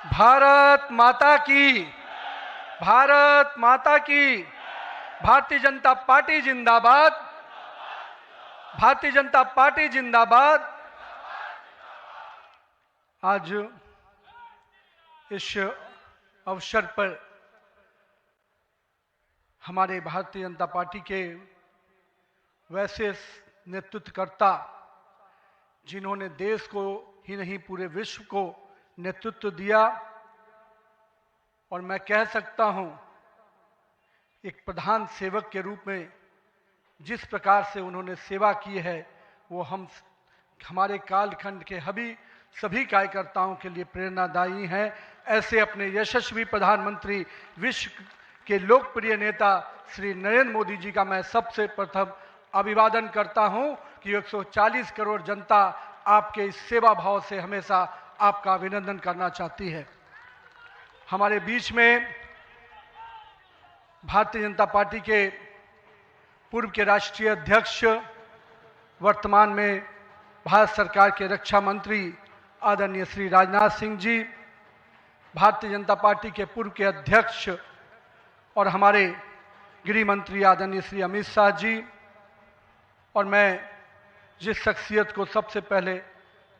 भारत माता की, भारत माता की। भारतीय जनता पार्टी जिंदाबाद, भारतीय जनता पार्टी जिंदाबाद। आज इस अवसर पर हमारे भारतीय जनता पार्टी के वैसे नेतृत्वकर्ता जिन्होंने देश को ही नहीं पूरे विश्व को नेतृत्व दिया, और मैं कह सकता हूं एक प्रधान सेवक के रूप में जिस प्रकार से उन्होंने सेवा की है वो हमारे कालखंड के सभी कार्यकर्ताओं के लिए प्रेरणादायी हैं। ऐसे अपने यशस्वी प्रधानमंत्री, विश्व के लोकप्रिय नेता श्री नरेंद्र मोदी जी का मैं सबसे प्रथम अभिवादन करता हूं कि 140 करोड़ जनता आपके इस सेवा भाव से हमेशा आपका अभिनंदन करना चाहती है। हमारे बीच में भारतीय जनता पार्टी के पूर्व के राष्ट्रीय अध्यक्ष, वर्तमान में भारत सरकार के रक्षा मंत्री आदरणीय श्री राजनाथ सिंह जी, भारतीय जनता पार्टी के पूर्व के अध्यक्ष और हमारे गृह मंत्री आदरणीय श्री अमित शाह जी, और मैं जिस शख्सियत को सबसे पहले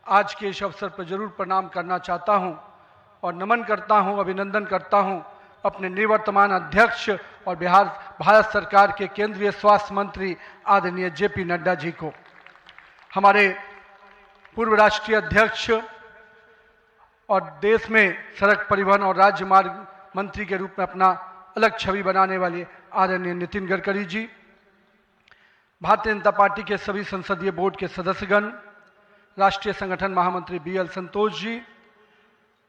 आज के इस अवसर पर जरूर प्रणाम करना चाहता हूं और नमन करता हूं, अभिनंदन करता हूं अपने निवर्तमान अध्यक्ष और भारत सरकार के केंद्रीय स्वास्थ्य मंत्री आदरणीय जेपी नड्डा जी को, हमारे पूर्व राष्ट्रीय अध्यक्ष और देश में सड़क परिवहन और राज्य मार्ग मंत्री के रूप में अपना अलग छवि बनाने वाले आदरणीय नितिन गडकरी जी, भारतीय जनता पार्टी के सभी संसदीय बोर्ड के सदस्यगण, राष्ट्रीय संगठन महामंत्री BL संतोष जी,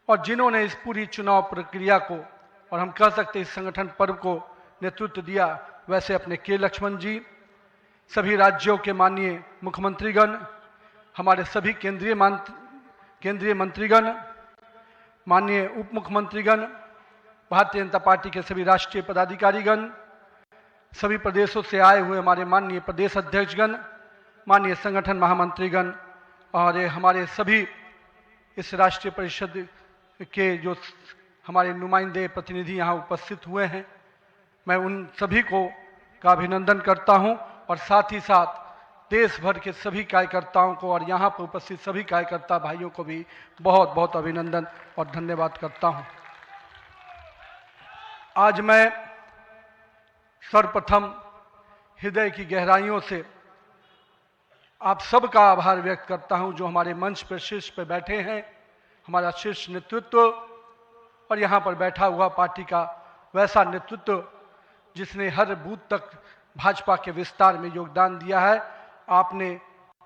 और जिन्होंने इस पूरी चुनाव प्रक्रिया को और हम कह सकते इस संगठन पर्व को नेतृत्व दिया, वैसे अपने के लक्ष्मण जी, सभी राज्यों के माननीय मुख्यमंत्रीगण, हमारे सभी केंद्रीय मंत्रीगण, माननीय उप मुख्यमंत्रीगण, भारतीय जनता पार्टी के सभी राष्ट्रीय पदाधिकारीगण, सभी प्रदेशों से आए हुए हमारे माननीय प्रदेश अध्यक्षगण, माननीय संगठन महामंत्रीगण और हमारे सभी इस राष्ट्रीय परिषद के जो हमारे नुमाइंदे प्रतिनिधि यहाँ उपस्थित हुए हैं, मैं उन सभी को का अभिनंदन करता हूँ और साथ ही साथ देश भर के सभी कार्यकर्ताओं को और यहाँ पर उपस्थित सभी कार्यकर्ता भाइयों को भी बहुत बहुत अभिनंदन और धन्यवाद करता हूँ। आज मैं सर्वप्रथम हृदय की गहराइयों से आप सबका आभार व्यक्त करता हूं जो हमारे मंच पर शीर्ष पर बैठे हैं, हमारा शीर्ष नेतृत्व और यहाँ पर बैठा हुआ पार्टी का वैसा नेतृत्व जिसने हर बूथ तक भाजपा के विस्तार में योगदान दिया है। आपने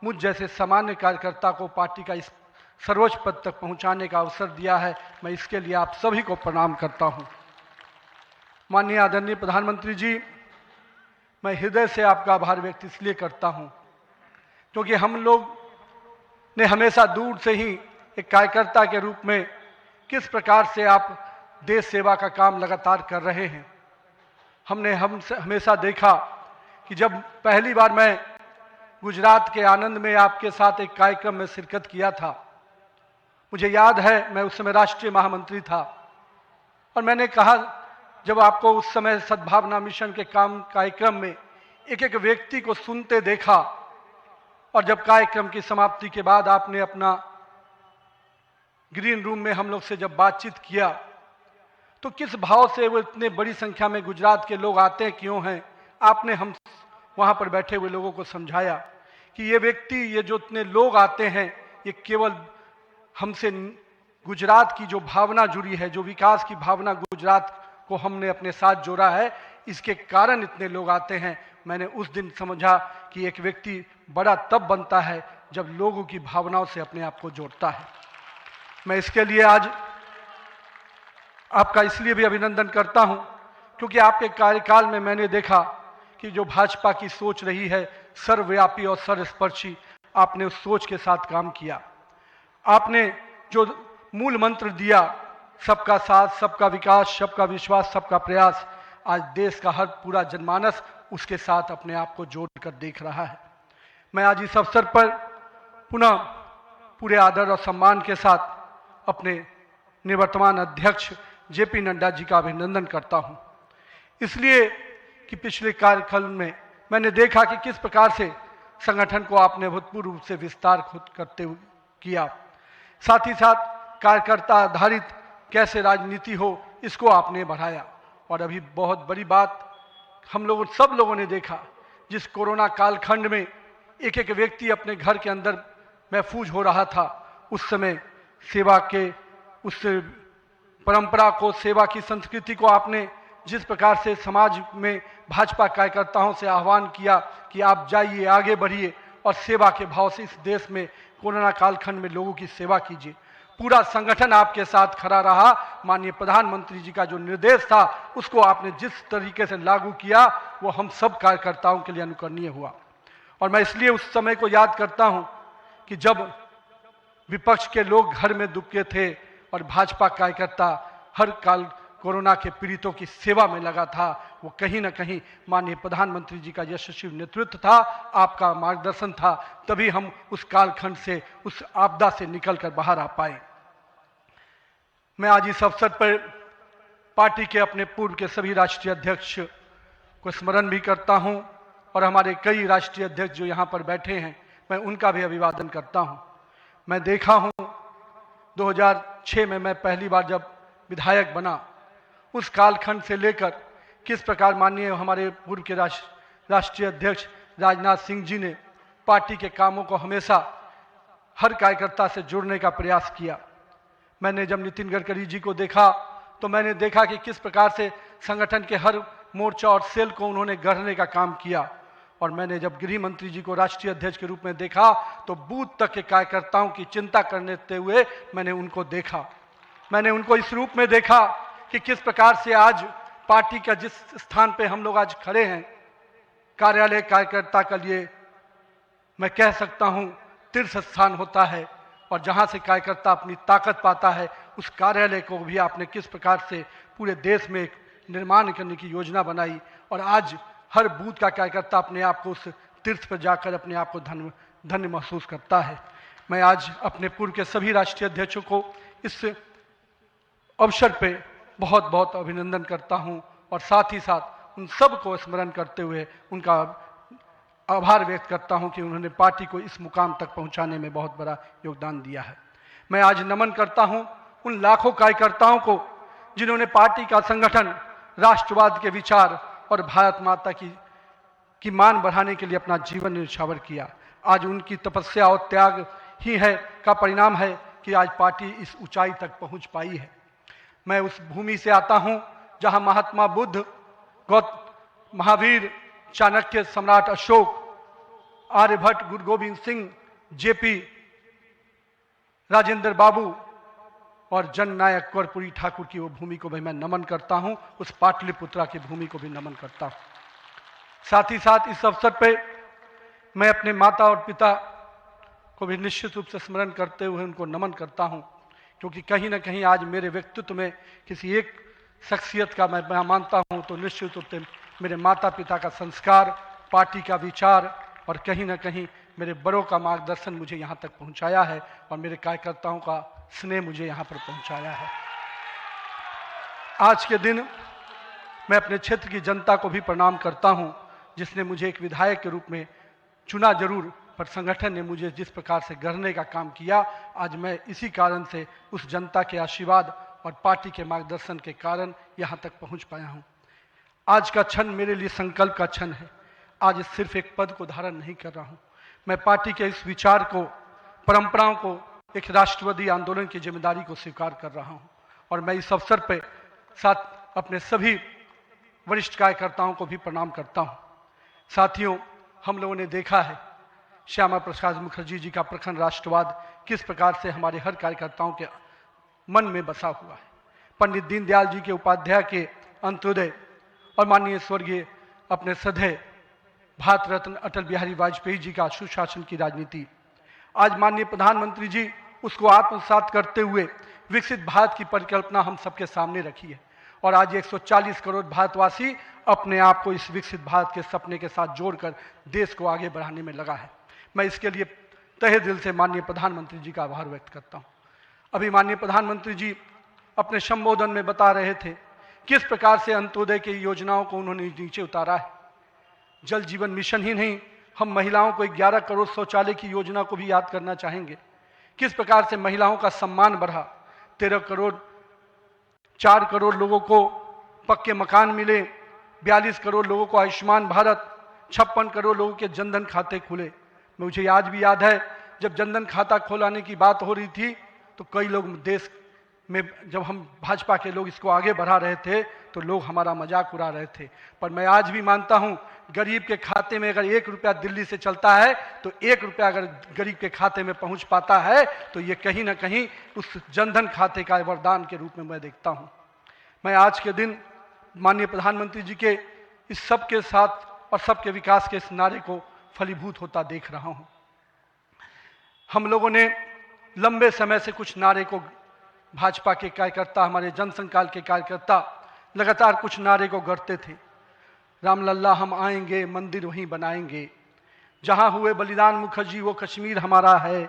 मुझ जैसे सामान्य कार्यकर्ता को पार्टी का इस सर्वोच्च पद तक पहुंचाने का अवसर दिया है, मैं इसके लिए आप सभी को प्रणाम करता हूं। माननीय आदरणीय प्रधानमंत्री जी, मैं हृदय से आपका आभार व्यक्त इसलिए करता हूं क्योंकि हम लोग ने हमेशा दूर से ही एक कार्यकर्ता के रूप में किस प्रकार से आप देश सेवा का काम लगातार कर रहे हैं, हमने हमेशा देखा कि जब पहली बार मैं गुजरात के आनंद में आपके साथ एक कार्यक्रम में शिरकत किया था, मुझे याद है मैं उस समय राष्ट्रीय महामंत्री था और मैंने कहा जब आपको उस समय सद्भावना मिशन के कार्यक्रम में एक एक व्यक्ति को सुनते देखा और जब कार्यक्रम की समाप्ति के बाद आपने अपना ग्रीन रूम में हम लोग से जब बातचीत किया तो किस भाव से वो इतने बड़ी संख्या में गुजरात के लोग आते क्यों हैं, आपने हम वहां पर बैठे हुए लोगों को समझाया कि ये व्यक्ति, ये जो इतने लोग आते हैं, ये केवल हमसे गुजरात की जो भावना जुड़ी है, जो विकास की भावना गुजरात को हमने अपने साथ जोड़ा है, इसके कारण इतने लोग आते हैं। मैंने उस दिन समझा कि एक व्यक्ति बड़ा तब बनता है जब लोगों की भावनाओं से अपने आप को जोड़ता है। मैं इसके लिए आज आपका इसलिए भी अभिनंदन करता हूं क्योंकि आपके कार्यकाल में मैंने देखा कि जो भाजपा की सोच रही है सर्वव्यापी और सर्वस्पर्शी, आपने उस सोच के साथ काम किया। आपने जो मूल मंत्र दिया, सबका साथ, सबका विकास, सबका विश्वास, सबका प्रयास, आज देश का हर पूरा जनमानस उसके साथ अपने आप को जोड़कर देख रहा है। मैं आज इस अवसर पर पुनः पूरे आदर और सम्मान के साथ अपने निवर्तमान अध्यक्ष जेपी नड्डा जी का अभिनंदन करता हूं, इसलिए कि पिछले कार्यकाल में मैंने देखा कि किस प्रकार से संगठन को आपने अभूतपूर्व रूप से विस्तार खुद करते हुए किया। साथ ही साथ कार्यकर्ता आधारित कैसे राजनीति हो इसको आपने बढ़ाया। और अभी बहुत बड़ी बात हम लोगों सब लोगों ने देखा, जिस कोरोना कालखंड में एक एक व्यक्ति अपने घर के अंदर महफूज हो रहा था, उस समय सेवा के उस परंपरा को, सेवा की संस्कृति को आपने जिस प्रकार से समाज में भाजपा कार्यकर्ताओं से आह्वान किया कि आप जाइए, आगे बढ़िए और सेवा के भाव से इस देश में कोरोना कालखंड में लोगों की सेवा कीजिए। पूरा संगठन आपके साथ खड़ा रहा। माननीय प्रधानमंत्री जी का जो निर्देश था उसको आपने जिस तरीके से लागू किया वो हम सब कार्यकर्ताओं के लिए अनुकरणीय हुआ। और मैं इसलिए उस समय को याद करता हूं कि जब विपक्ष के लोग घर में दुबके थे और भाजपा कार्यकर्ता हर काल कोरोना के पीड़ितों की सेवा में लगा था, वो कहीं ना कहीं माननीय प्रधानमंत्री जी का यशस्वी नेतृत्व था, आपका मार्गदर्शन था, तभी हम उस कालखंड से, उस आपदा से निकलकर बाहर आ पाए। मैं आज इस अवसर पर पार्टी के अपने पूर्व के सभी राष्ट्रीय अध्यक्ष को स्मरण भी करता हूं और हमारे कई राष्ट्रीय अध्यक्ष जो यहाँ पर बैठे हैं, मैं उनका भी अभिवादन करता हूं। मैं देखा हूं 2006 में मैं पहली बार जब विधायक बना, उस कालखंड से लेकर किस प्रकार माननीय हमारे पूर्व के राष्ट्रीय अध्यक्ष राजनाथ सिंह जी ने पार्टी के कामों को हमेशा हर कार्यकर्ता से जुड़ने का प्रयास किया। मैंने जब नितिन गडकरी जी को देखा तो मैंने देखा कि किस प्रकार से संगठन के हर मोर्चा और सेल को उन्होंने गढ़ने का काम किया। और मैंने जब गृह मंत्री जी को राष्ट्रीय अध्यक्ष के रूप में देखा तो बूथ तक के कार्यकर्ताओं की चिंता करते हुए मैंने उनको देखा। मैंने उनको इस रूप में देखा कि किस प्रकार से आज पार्टी का जिस स्थान पे हम लोग आज खड़े हैं, कार्यालय कार्यकर्ता के लिए मैं कह सकता हूं तीर्थ स्थान होता है, और जहां से कार्यकर्ता अपनी ताकत पाता है, उस कार्यालय को भी आपने किस प्रकार से पूरे देश में एक निर्माण करने की योजना बनाई। और आज हर बूथ का कार्यकर्ता अपने आप को उस तीर्थ पर जाकर अपने आप को धन्य महसूस करता है। मैं आज अपने पूर्व के सभी राष्ट्रीय अध्यक्षों को इस अवसर पे बहुत बहुत अभिनंदन करता हूं और साथ ही साथ उन सब को स्मरण करते हुए उनका आभार व्यक्त करता हूं कि उन्होंने पार्टी को इस मुकाम तक पहुंचाने में बहुत बड़ा योगदान दिया है। मैं आज नमन करता हूं उन लाखों कार्यकर्ताओं को जिन्होंने पार्टी का संगठन, राष्ट्रवाद के विचार और भारत माता की मान बढ़ाने के लिए अपना जीवन न्यौछावर किया। आज उनकी तपस्या और त्याग ही है का परिणाम है कि आज पार्टी इस ऊंचाई तक पहुंच पाई है। मैं उस भूमि से आता हूं जहां महात्मा बुद्ध, महावीर, चाणक्य, सम्राट अशोक, आर्यभट्ट, गुरु गोविंद सिंह, जेपी, राजेंद्र बाबू और जननायक कर्पूरी ठाकुर की वो भूमि को भी मैं नमन करता हूं। उस पाटलिपुत्रा की भूमि को भी नमन करता हूं। साथ ही साथ इस अवसर पे मैं अपने माता और पिता को भी निश्चित रूप से स्मरण करते हुए उनको नमन करता हूं, क्योंकि कहीं ना कहीं आज मेरे व्यक्तित्व में किसी एक शख्सियत का मैं मानता हूं तो निश्चित रूप से मेरे माता पिता का संस्कार, पार्टी का विचार और कहीं ना कहीं मेरे बड़ों का मार्गदर्शन मुझे यहाँ तक पहुँचाया है और मेरे कार्यकर्ताओं का स्नेह मुझे यहाँ पर पहुँचाया है। आज के दिन मैं अपने क्षेत्र की जनता को भी प्रणाम करता हूँ, जिसने मुझे एक विधायक के रूप में चुना जरूर, पर संगठन ने मुझे जिस प्रकार से गढ़ने का काम किया, आज मैं इसी कारण से उस जनता के आशीर्वाद और पार्टी के मार्गदर्शन के कारण यहाँ तक पहुँच पाया हूँ। आज का क्षण मेरे लिए संकल्प का क्षण है। आज सिर्फ एक पद को धारण नहीं कर रहा हूँ, मैं पार्टी के इस विचार को, परंपराओं को, एक राष्ट्रवादी आंदोलन की जिम्मेदारी को स्वीकार कर रहा हूँ। और मैं इस अवसर पर साथ अपने सभी वरिष्ठ कार्यकर्ताओं को भी प्रणाम करता हूँ। साथियों, हम लोगों ने देखा है श्यामा प्रसाद मुखर्जी जी का प्रखर राष्ट्रवाद किस प्रकार से हमारे हर कार्यकर्ताओं के मन में बसा हुआ है। पंडित दीनदयाल जी के उपाध्याय के अंत्योदय और माननीय स्वर्गीय अपने सधे भारत रत्न अटल बिहारी वाजपेयी जी का सुशासन की राजनीति, आज माननीय प्रधानमंत्री जी उसको आत्मसात करते हुए विकसित भारत की परिकल्पना हम सबके सामने रखी है। और आज 140 करोड़ भारतवासी अपने आप को इस विकसित भारत के सपने के साथ जोड़कर देश को आगे बढ़ाने में लगा है। मैं इसके लिए तहे दिल से माननीय प्रधानमंत्री जी का आभार व्यक्त करता हूँ। अभी माननीय प्रधानमंत्री जी अपने संबोधन में बता रहे थे किस प्रकार से अंत्योदय की योजनाओं को उन्होंने नीचे उतारा है। जल जीवन मिशन ही नहीं, हम महिलाओं को 11 करोड़ शौचालय की योजना को भी याद करना चाहेंगे। किस प्रकार से महिलाओं का सम्मान बढ़ा, 13 करोड़ 4 करोड़ लोगों को पक्के मकान मिले, 42 करोड़ लोगों को आयुष्मान भारत, 56 करोड़ लोगों के जनधन खाते खुले। मुझे आज भी याद है जब जनधन खाता खोलाने की बात हो रही थी तो कई लोग देश में, जब हम भाजपा के लोग इसको आगे बढ़ा रहे थे तो लोग हमारा मजाक उड़ा रहे थे। पर मैं आज भी मानता हूं गरीब के खाते में अगर 1 रुपया दिल्ली से चलता है तो 1 रुपया अगर गरीब के खाते में पहुंच पाता है तो ये कहीं ना कहीं उस जनधन खाते का वरदान के रूप में मैं देखता हूं। मैं आज के दिन माननीय प्रधानमंत्री जी के इस सबके साथ और सबके विकास के इस नारे को फलीभूत होता देख रहा हूं। हम लोगों ने लंबे समय से कुछ नारे को, भाजपा के कार्यकर्ता, हमारे जनसंकाल के कार्यकर्ता लगातार कुछ नारे को गढ़ते थे। रामलल्ला हम आएंगे, मंदिर वहीं बनाएंगे, जहां हुए बलिदान मुखर्जी वो कश्मीर हमारा है,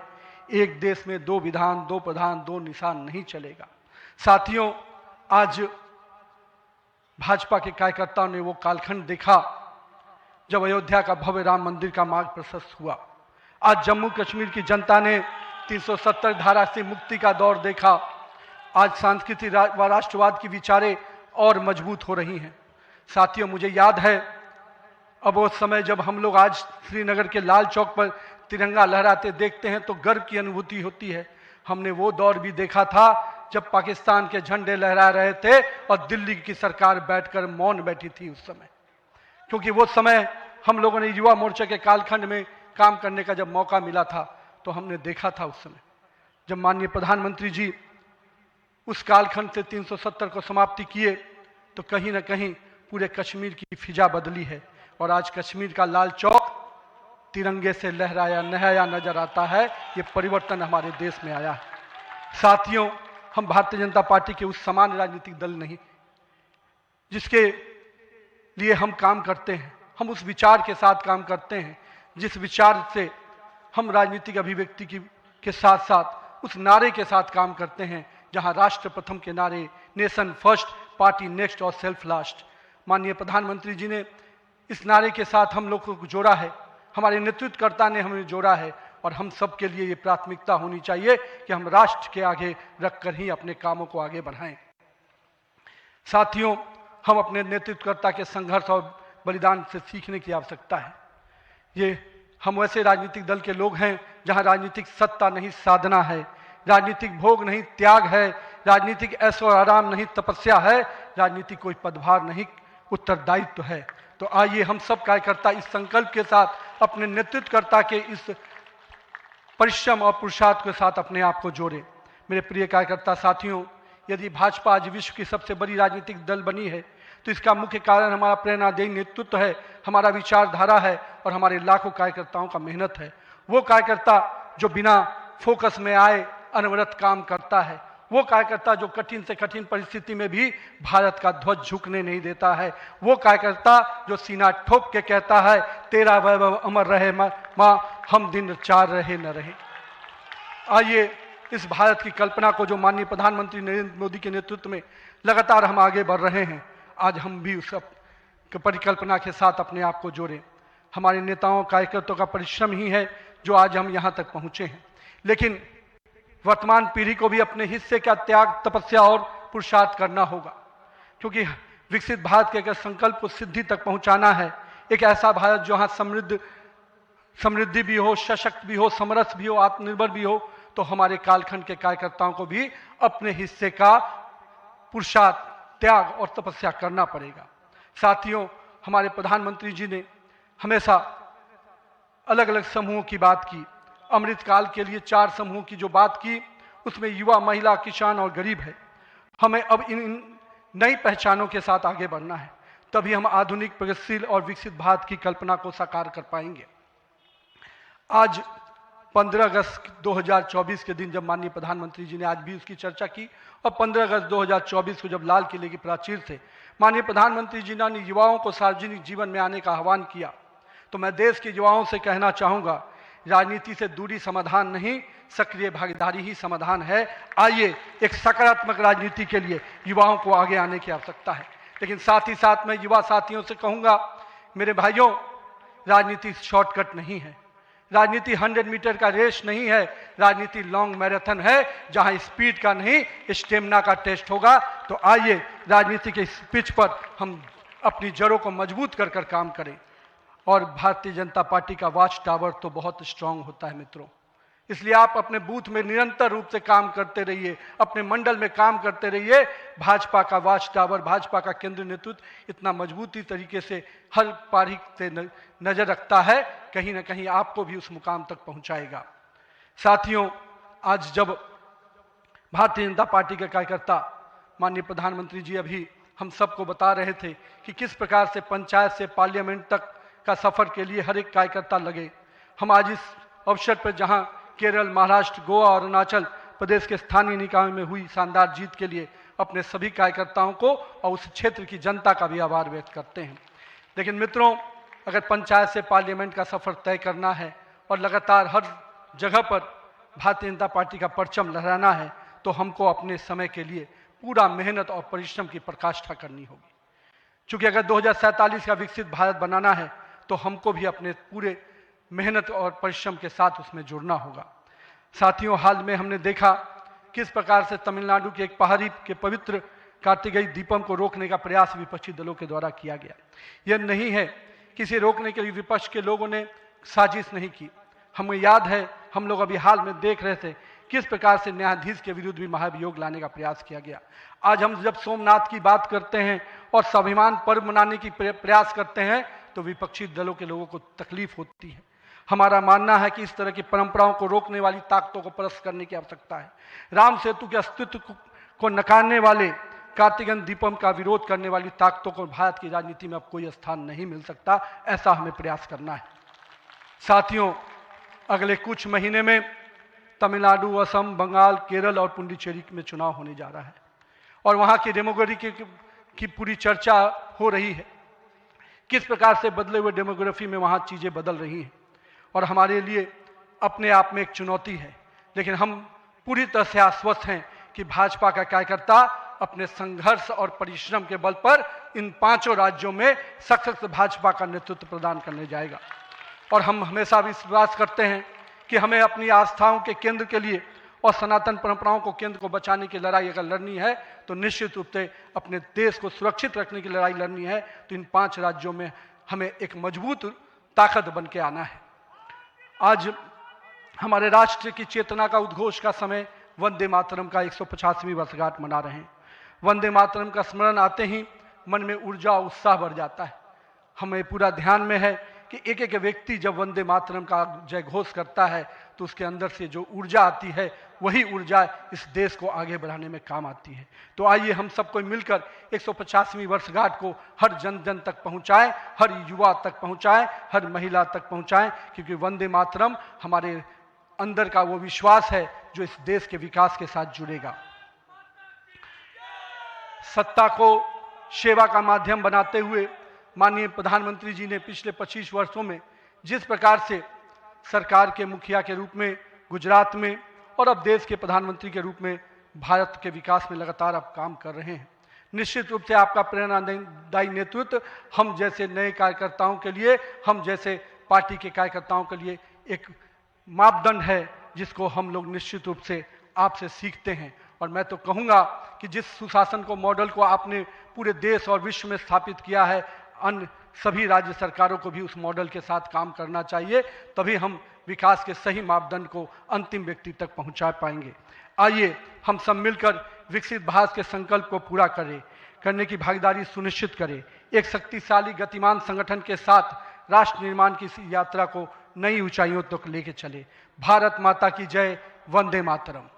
एक देश में 2 विधान 2 प्रधान 2 निशान नहीं चलेगा। साथियों, आज भाजपा के कार्यकर्ताओं ने वो कालखंड देखा जब अयोध्या का भव्य राम मंदिर का मार्ग प्रशस्त हुआ। आज जम्मू कश्मीर की जनता ने 370 धारा से मुक्ति का दौर देखा। आज सांस्कृतिक व राष्ट्रवाद की विचारें और मजबूत हो रही हैं। साथियों, मुझे याद है अब वो समय जब हम लोग आज श्रीनगर के लाल चौक पर तिरंगा लहराते देखते हैं तो गर्व की अनुभूति होती है। हमने वो दौर भी देखा था जब पाकिस्तान के झंडे लहरा रहे थे और दिल्ली की सरकार बैठकर मौन बैठी थी उस समय, क्योंकि वो समय हम लोगों ने युवा मोर्चा के कालखंड में काम करने का जब मौका मिला था तो हमने देखा था उस समय जब माननीय प्रधानमंत्री जी उस कालखंड से 370 को समाप्ति किए तो कहीं ना कहीं पूरे कश्मीर की फिजा बदली है और आज कश्मीर का लाल चौक तिरंगे से लहराया नहाया नजर आता है। ये परिवर्तन हमारे देश में आया है। साथियों, हम भारतीय जनता पार्टी के उस समान राजनीतिक दल नहीं जिसके लिए हम काम करते हैं, हम उस विचार के साथ काम करते हैं जिस विचार से हम राजनीतिक अभिव्यक्ति के साथ साथ उस नारे के साथ काम करते हैं जहां राष्ट्र प्रथम के नारे, नेशन फर्स्ट, पार्टी नेक्स्ट और सेल्फ लास्ट, माननीय प्रधानमंत्री जी ने इस नारे के साथ हम लोग को जोड़ा है, हमारे नेतृत्वकर्ता ने हमें जोड़ा है और हम सब के लिए ये प्राथमिकता होनी चाहिए कि हम राष्ट्र के आगे रखकर ही अपने कामों को आगे बढ़ाएं। साथियों, हम अपने नेतृत्वकर्ता के संघर्ष और बलिदान से सीखने की आवश्यकता है। ये हम वैसे राजनीतिक दल के लोग हैं जहां राजनीतिक सत्ता नहीं साधना है, राजनीतिक भोग नहीं त्याग है, राजनीतिक ऐशो आराम नहीं तपस्या है, राजनीतिक कोई पदभार नहीं उत्तरदायित्व है। तो आइए हम सब कार्यकर्ता इस संकल्प के साथ अपने नेतृत्वकर्ता के इस परिश्रम और पुरुषार्थ के साथ अपने आप को जोड़े। मेरे प्रिय कार्यकर्ता साथियों, यदि भाजपा आज विश्व की सबसे बड़ी राजनीतिक दल बनी है तो इसका मुख्य कारण हमारा प्रेरणादायी नेतृत्व है, हमारा विचारधारा है और हमारे लाखों कार्यकर्ताओं का मेहनत है। वो कार्यकर्ता जो बिना फोकस में आए अनवरत काम करता है, वो कार्यकर्ता जो कठिन से कठिन परिस्थिति में भी भारत का ध्वज झुकने नहीं देता है, वो कार्यकर्ता जो सीना ठोक के कहता है तेरा वैभव अमर रहे माँ, हम दिन 4 रहे न रहे। आइए इस भारत की कल्पना को जो माननीय प्रधानमंत्री नरेंद्र मोदी के नेतृत्व में लगातार हम आगे बढ़ रहे हैं, आज हम भी उस परिकल्पना के साथ अपने आप को जोड़ें। हमारे नेताओं कार्यकर्ताओं का परिश्रम ही है जो आज हम यहाँ तक पहुँचे हैं, लेकिन वर्तमान पीढ़ी को भी अपने हिस्से का त्याग, तपस्या और पुरुषार्थ करना होगा, क्योंकि विकसित भारत के अगर संकल्प को सिद्धि तक पहुंचाना है, एक ऐसा भारत जहां समृद्धि भी हो, सशक्त भी हो, समरस भी हो, आत्मनिर्भर भी हो, तो हमारे कालखंड के कार्यकर्ताओं को भी अपने हिस्से का पुरुषार्थ, त्याग और तपस्या करना पड़ेगा। साथियों, हमारे प्रधानमंत्री जी ने हमेशा अलग अलग समूहों की बात की। अमृतकाल के लिए 4 समूहों की जो बात की, उसमें युवा, महिला, किसान और गरीब है। हमें अब इन नई पहचानों के साथ आगे बढ़ना है, तभी हम आधुनिक, प्रगतिशील और विकसित भारत की कल्पना को साकार कर पाएंगे। आज 15 अगस्त 2024 के दिन जब माननीय प्रधानमंत्री जी ने आज भी उसकी चर्चा की और 15 अगस्त 2024 को जब लाल किले की प्राचीर से माननीय प्रधानमंत्री जी ने युवाओं को सार्वजनिक जीवन में आने का आह्वान किया, तो मैं देश के युवाओं से कहना चाहूँगा, राजनीति से दूरी समाधान नहीं, सक्रिय भागीदारी ही समाधान है। आइए, एक सकारात्मक राजनीति के लिए युवाओं को आगे आने की आवश्यकता है। लेकिन साथ ही साथ मैं युवा साथियों से कहूँगा, मेरे भाइयों, राजनीति शॉर्टकट नहीं है, राजनीति 100 मीटर का रेस नहीं है, राजनीति लॉन्ग मैराथन है, जहां स्पीड का नहीं स्टेमिना का टेस्ट होगा। तो आइए, राजनीति के इस पिच पर हम अपनी जड़ों को मजबूत कर कर काम करें। और भारतीय जनता पार्टी का वॉच टावर तो बहुत स्ट्रांग होता है मित्रों, इसलिए आप अपने बूथ में निरंतर रूप से काम करते रहिए, अपने मंडल में काम करते रहिए। भाजपा का वॉच टावर, भाजपा का केंद्रीय नेतृत्व इतना मजबूती तरीके से हर पारी से नजर रखता है, कहीं ना कहीं आपको भी उस मुकाम तक पहुंचाएगा। साथियों, आज जब भारतीय जनता पार्टी के कार्यकर्ता, माननीय प्रधानमंत्री जी अभी हम सबको बता रहे थे कि किस प्रकार से पंचायत से पार्लियामेंट तक का सफर के लिए हर एक कार्यकर्ता लगे, हम आज इस अवसर पर जहां केरल, महाराष्ट्र, गोवा और अरुणाचल प्रदेश के स्थानीय निकायों में हुई शानदार जीत के लिए अपने सभी कार्यकर्ताओं को और उस क्षेत्र की जनता का भी आभार व्यक्त करते हैं। लेकिन मित्रों, अगर पंचायत से पार्लियामेंट का सफर तय करना है और लगातार हर जगह पर भारतीय जनता पार्टी का परचम लहराना है, तो हमको अपने समय के लिए पूरा मेहनत और परिश्रम की पराकाष्ठा करनी होगी। चूंकि अगर 2047 का विकसित भारत बनाना है, तो हमको भी अपने पूरे मेहनत और परिश्रम के साथ उसमें जुड़ना होगा। साथियों, हाल में हमने देखा किस प्रकार से तमिलनाडु के एक पहाड़ी के पवित्र कार्तिकेय दीपम को रोकने का प्रयास विपक्षी दलों के द्वारा किया गया। यह नहीं है किसी रोकने के लिए विपक्ष के लोगों ने साजिश नहीं की। हमें याद है, हम लोग अभी हाल में देख रहे थे किस प्रकार से न्यायाधीश के विरुद्ध भी महाभियोग लाने का प्रयास किया गया। आज हम जब सोमनाथ की बात करते हैं और स्वाभिमान पर्व मनाने की प्रयास करते हैं, तो विपक्षी दलों के लोगों को तकलीफ होती है। हमारा मानना है कि इस तरह की परंपराओं को रोकने वाली ताकतों को परास्त करने की आवश्यकता है। राम सेतु के अस्तित्व को नकारने वाले, कार्तिकेय दीपम का विरोध करने वाली ताकतों को भारत की राजनीति में अब कोई स्थान नहीं मिल सकता, ऐसा हमें प्रयास करना है। साथियों, अगले कुछ महीने में तमिलनाडु, असम, बंगाल, केरल और पुडुचेरी में चुनाव होने जा रहा है और वहां की डेमोग्राफी की पूरी चर्चा हो रही है। किस प्रकार से बदले हुए डेमोग्राफी में वहां चीजें बदल रही हैं और हमारे लिए अपने आप में एक चुनौती है। लेकिन हम पूरी तरह से आश्वस्त हैं कि भाजपा का कार्यकर्ता अपने संघर्ष और परिश्रम के बल पर इन 5 राज्यों में सशक्त भाजपा का नेतृत्व प्रदान करने जाएगा। और हम हमेशा विश्वास करते हैं कि हमें अपनी आस्थाओं के केंद्र के लिए और सनातन परंपराओं को केंद्र को बचाने की लड़ाई अगर लड़नी है, तो निश्चित रूप से अपने देश को सुरक्षित रखने की लड़ाई लड़नी है, तो इन 5 राज्यों में हमें एक मजबूत ताकत बन के आना है। आज हमारे राष्ट्र की चेतना का उद्घोष का समय वंदे मातरम का 150वीं वर्षगांठ मना रहे हैं। वंदे मातरम का स्मरण आते ही मन में ऊर्जा और उत्साह बढ़ जाता है। हमें पूरा ध्यान में है कि एक एक व्यक्ति जब वंदे मातरम का जय घोष करता है, तो उसके अंदर से जो ऊर्जा आती है, वही ऊर्जा इस देश को आगे बढ़ाने में काम आती है। तो आइए हम सबको मिलकर 150वीं वर्षगांठ को हर जन जन तक पहुंचाएं, हर युवा तक पहुंचाएं, हर महिला तक पहुंचाएं, क्योंकि वंदे मातरम हमारे अंदर का वो विश्वास है जो इस देश के विकास के साथ जुड़ेगा। सत्ता को सेवा का माध्यम बनाते हुए माननीय प्रधानमंत्री जी ने पिछले 25 वर्षों में जिस प्रकार से सरकार के मुखिया के रूप में गुजरात में और अब देश के प्रधानमंत्री के रूप में भारत के विकास में लगातार आप काम कर रहे हैं, निश्चित रूप से आपका प्रेरणादायी नेतृत्व हम जैसे नए कार्यकर्ताओं के लिए, हम जैसे पार्टी के कार्यकर्ताओं के लिए एक मापदंड है जिसको हम लोग निश्चित रूप से आपसे सीखते हैं। और मैं तो कहूँगा कि जिस सुशासन को मॉडल को आपने पूरे देश और विश्व में स्थापित किया है, अन्य सभी राज्य सरकारों को भी उस मॉडल के साथ काम करना चाहिए, तभी हम विकास के सही मापदंड को अंतिम व्यक्ति तक पहुंचा पाएंगे। आइए हम सब मिलकर विकसित भारत के संकल्प को पूरा करने की भागीदारी सुनिश्चित करें। एक शक्तिशाली गतिमान संगठन के साथ राष्ट्र निर्माण की इस यात्रा को नई ऊंचाइयों तक लेके चले। भारत माता की जय। वंदे मातरम।